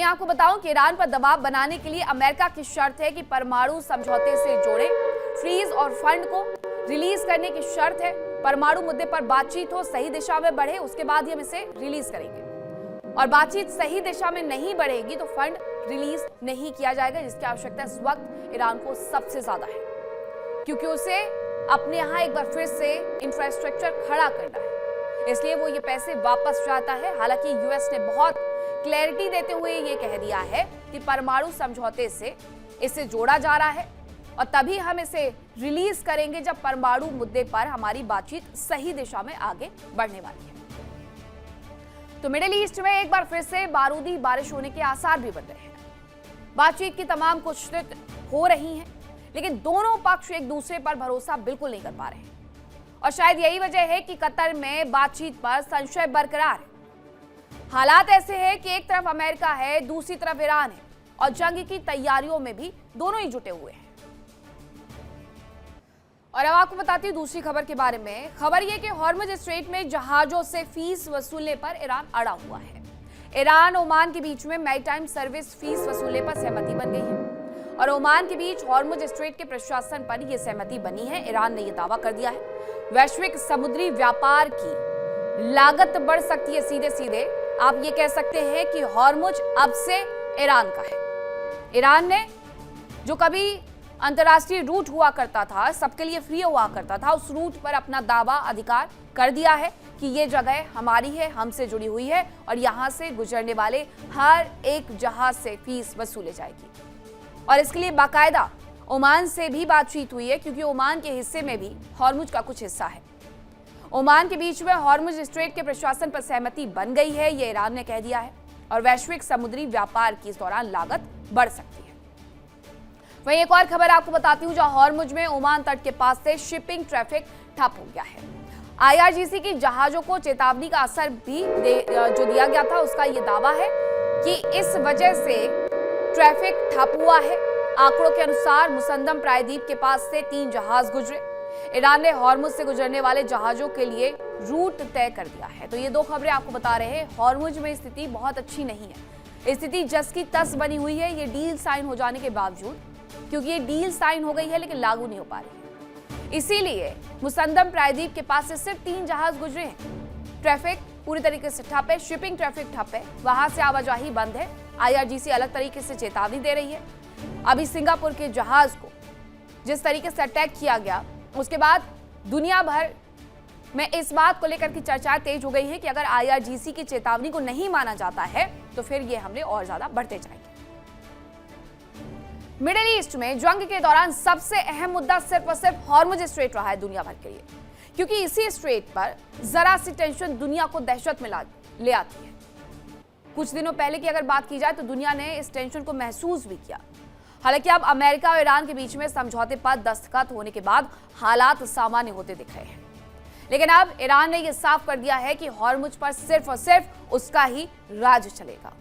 वहीं आपको बताऊं कि ईरान पर दबाव बनाने के लिए अमेरिका की शर्त है कि परमाणु समझौते से जोड़े फ्रीज और फंड को रिलीज करने की शर्त है। परमाणु मुद्दे पर बातचीत हो, सही दिशा में बढ़े, उसके बाद ही हम इसे रिलीज करेंगे। और बातचीत सही दिशा में नहीं बढ़ेगी तो फंड रिलीज नहीं किया जाएगा, जिसकी आवश्यकता इस वक्त ईरान को सबसे ज्यादा है, क्योंकि उसे अपने यहां एक बार फिर से इंफ्रास्ट्रक्चर खड़ा करना है, इसलिए वो ये पैसे वापस चाहता है। हालांकि यूएस ने बहुत क्लैरिटी देते हुए ये कह दिया है कि परमाणु समझौते से इसे जोड़ा जा रहा है और तभी हम इसे रिलीज करेंगे जब परमाणु मुद्दे पर हमारी बातचीत सही दिशा में आगे बढ़ने वाली है। तो मिडिल ईस्ट में एक बार फिर से बारूदी बारिश होने के आसार भी बन रहे हैं। बातचीत की तमाम कोशिशें हो रही हैं, लेकिन दोनों पक्ष एक दूसरे पर भरोसा बिल्कुल नहीं कर पा रहे हैं और शायद यही वजह है कि कतर में बातचीत पर संशय बरकरार है। हालात ऐसे हैं कि एक तरफ अमेरिका है, दूसरी तरफ ईरान है और जंग की तैयारियों में भी दोनों ही जुटे हुए हैं। और अब आपको बताती हूँ दूसरी खबर के बारे में। खबर यह कि हॉर्मुज स्ट्रेट में जहाजों से फीस वसूलने पर ईरान अड़ा हुआ है। ईरान ओमान के बीच में मैरीटाइम सर्विस फीस वसूलने पर सहमति बन गई है और ओमान के बीच हॉर्मुज स्ट्रेट के प्रशासन पर यह सहमति बनी है। ईरान ने यह दावा कर दिया है वैश्विक समुद्री व्यापार की लागत बढ़ सकती है। सीधे सीधे आप ये कह सकते हैं कि हॉर्मुज अब से ईरान का है। ईरान ने जो कभी अंतर्राष्ट्रीय रूट हुआ करता था, सबके लिए फ्री हुआ करता था, उस रूट पर अपना दावा अधिकार कर दिया है कि ये जगह हमारी है, हमसे जुड़ी हुई है और यहां से गुजरने वाले हर एक जहाज से फीस वसूले जाएगी। और इसके लिए बाकायदा ओमान से भी बातचीत हुई है, क्योंकि ओमान के हिस्से में भी हॉर्मुज का कुछ हिस्सा है। ओमान के बीच में हॉर्मुज स्ट्रेट के प्रशासन पर सहमति बन गई है, ये ईरान ने कह दिया है और वैश्विक समुद्री व्यापार की इस दौरान लागत बढ़ सकती है। वहीं एक और खबर आपको बताती हूं, जहां हॉर्मुज में ओमान तट के पास से शिपिंग ट्रैफिक ठप हो गया है। आईआरजीसी की जहाजों को चेतावनी का असर भी जो दिया गया था, उसका यह दावा है कि इस वजह से ट्रैफिक ठप हुआ है। आंकड़ों के अनुसार मुसंदम प्रायद्वीप के पास से 3 जहाज गुजरे। ईरान ने हॉर्मुज से गुजरने वाले जहाजों के लिए रूट तय कर दिया है। तो ये 2 खबरें आपको बता रहे हैं। हॉर्मुज में स्थिति बहुत अच्छी नहीं है, स्थिति जस की तस बनी हुई है। ये डील साइन हो जाने के बावजूद, क्योंकि ये डील साइन हो गई है लेकिन लागू नहीं हो पा रही है, इसीलिए मुसंदम प्रायद्वीप के पास से सिर्फ 3 जहाज गुजरे हैं। ट्रैफिक पूरी तरीके से ठप है, शिपिंग ट्रैफिक ठप है, वहां से आवाजाही बंद है। आईआरजीसी अलग तरीके से चेतावनी दे रही है। अभी सिंगापुर के जहाज को जिस तरीके से अटैक किया गया, उसके बाद दुनिया भर में इस बात को लेकर की चर्चाएं तेज हो गई है कि अगर आईआरजीसी की चेतावनी को नहीं माना जाता है तो फिर ये हमले और ज्यादा बढ़ते जाएंगे। मिडिल ईस्ट में जंग के दौरान सबसे अहम मुद्दा सिर्फ और सिर्फ हॉर्मुज स्ट्रेट रहा है दुनिया भर के लिए, क्योंकि इसी स्ट्रेट पर जरा सी टेंशन दुनिया को दहशत में ले आती है। कुछ दिनों पहले की अगर बात की जाए तो दुनिया ने इस टेंशन को महसूस भी किया। हालांकि अब अमेरिका और ईरान के बीच में समझौते पर दस्तखत होने के बाद हालात सामान्य होते दिख रहे हैं, लेकिन अब ईरान ने यह साफ कर दिया है कि हॉर्मुज पर सिर्फ और सिर्फ उसका ही राज चलेगा।